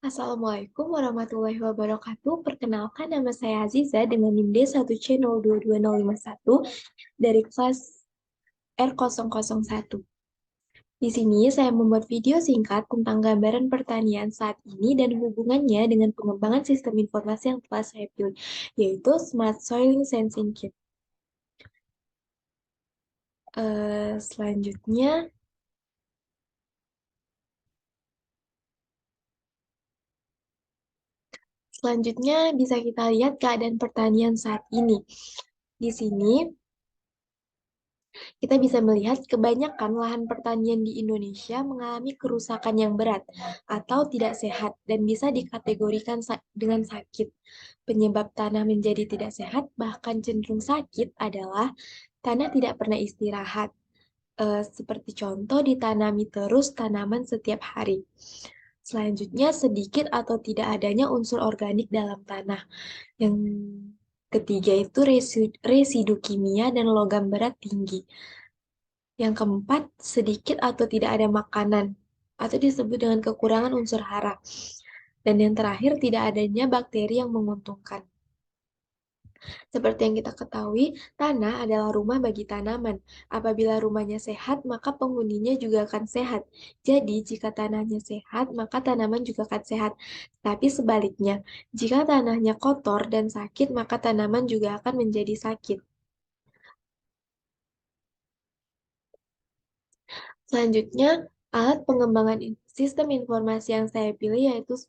Assalamualaikum warahmatullahi wabarakatuh. Perkenalkan, nama saya Aziza dengan NIM D1C022051 dari kelas R001. Di sini saya membuat video singkat tentang gambaran pertanian saat ini dan hubungannya dengan pengembangan sistem informasi yang telah saya pilih, yaitu Smart Soiling Sensing Kit. Selanjutnya, bisa kita lihat keadaan pertanian saat ini. Di sini kita bisa melihat kebanyakan lahan pertanian di Indonesia mengalami kerusakan yang berat atau tidak sehat dan bisa dikategorikan dengan sakit. Penyebab tanah menjadi tidak sehat bahkan cenderung sakit adalah tanah tidak pernah istirahat. Seperti contoh ditanami terus tanaman setiap hari. Selanjutnya sedikit atau tidak adanya unsur organik dalam tanah. Yang ketiga itu residu kimia dan logam berat tinggi. Yang keempat, sedikit atau tidak ada makanan, atau disebut dengan kekurangan unsur hara. Dan yang terakhir, tidak adanya bakteri yang menguntungkan. Seperti yang kita ketahui, tanah adalah rumah bagi tanaman. Apabila rumahnya sehat, maka penghuninya juga akan sehat. Jadi, jika tanahnya sehat, maka tanaman juga akan sehat. Tapi sebaliknya, jika tanahnya kotor dan sakit, maka tanaman juga akan menjadi sakit. Selanjutnya, alat pengembangan sistem informasi yang saya pilih yaitu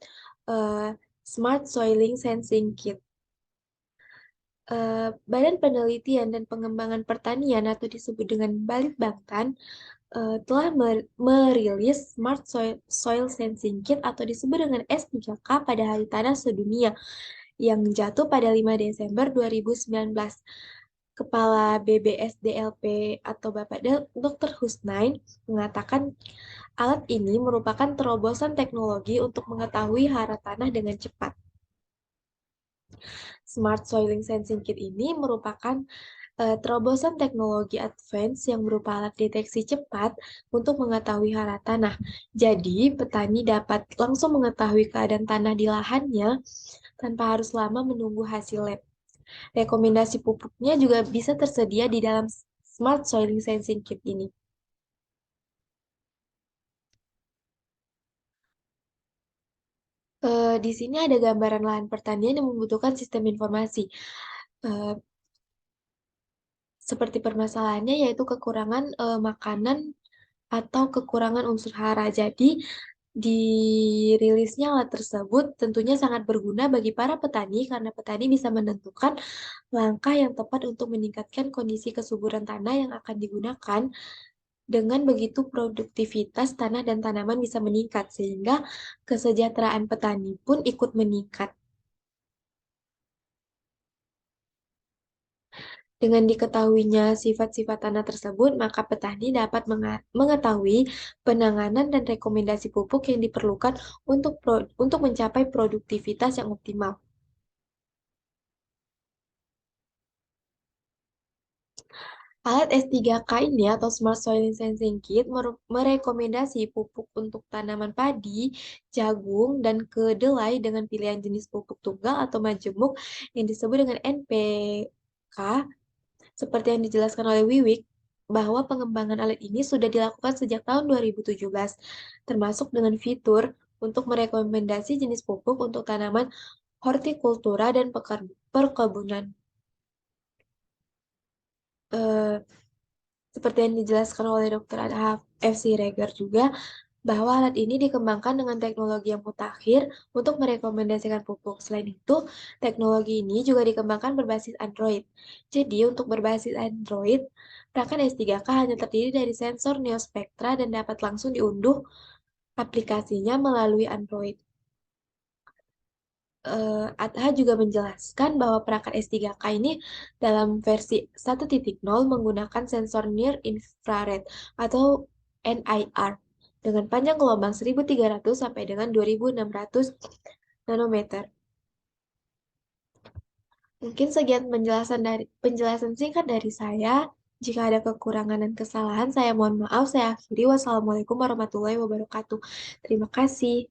eh, Smart Soiling Sensing Kit. Badan Penelitian dan Pengembangan Pertanian atau disebut dengan Balitbangtan telah merilis Smart Soil Sensing Kit atau disebut dengan S3K pada Hari Tanah Sedunia yang jatuh pada 5 Desember 2019. Kepala BBSDLP atau Bapak Dr. Husnain mengatakan alat ini merupakan terobosan teknologi untuk mengetahui hara tanah dengan cepat. Smart Soiling Sensing Kit ini merupakan terobosan teknologi advance yang berupa alat deteksi cepat untuk mengetahui hara tanah. Jadi, petani dapat langsung mengetahui keadaan tanah di lahannya tanpa harus lama menunggu hasil lab. Rekomendasi pupuknya juga bisa tersedia di dalam Smart Soiling Sensing Kit ini. Di sini ada gambaran lahan pertanian yang membutuhkan sistem informasi. Eh, Seperti permasalahannya yaitu kekurangan makanan atau kekurangan unsur hara. Jadi, dirilisnya alat tersebut tentunya sangat berguna bagi para petani karena petani bisa menentukan langkah yang tepat untuk meningkatkan kondisi kesuburan tanah yang akan digunakan. Dengan begitu produktivitas tanah dan tanaman bisa meningkat sehingga kesejahteraan petani pun ikut meningkat. Dengan diketahuinya sifat-sifat tanah tersebut, maka petani dapat mengetahui penanganan dan rekomendasi pupuk yang diperlukan untuk mencapai produktivitas yang optimal. Alat S3K ini atau Smart Soil Sensing Kit merekomendasi pupuk untuk tanaman padi, jagung, dan kedelai dengan pilihan jenis pupuk tunggal atau majemuk yang disebut dengan NPK. Seperti yang dijelaskan oleh Wiwik, bahwa pengembangan alat ini sudah dilakukan sejak tahun 2017, termasuk dengan fitur untuk merekomendasi jenis pupuk untuk tanaman hortikultura dan perkebunan. Eh, Seperti yang dijelaskan oleh Dr. Adha F. Siregar juga, bahwa alat ini dikembangkan dengan teknologi yang mutakhir untuk merekomendasikan pupuk. Selain itu, teknologi ini juga dikembangkan berbasis Android. Jadi, untuk berbasis Android, perangkat S3K hanya terdiri dari sensor Neospectra dan dapat langsung diunduh aplikasinya melalui Android. Atha juga menjelaskan bahwa perangkat S3K ini dalam versi 1.0 menggunakan sensor near infrared atau NIR dengan panjang gelombang 1.300 sampai dengan 2.600 nanometer. Mungkin sekian penjelasan singkat dari saya. Jika ada kekurangan dan kesalahan, saya mohon maaf. Saya akhiri. Wassalamualaikum warahmatullahi wabarakatuh. Terima kasih.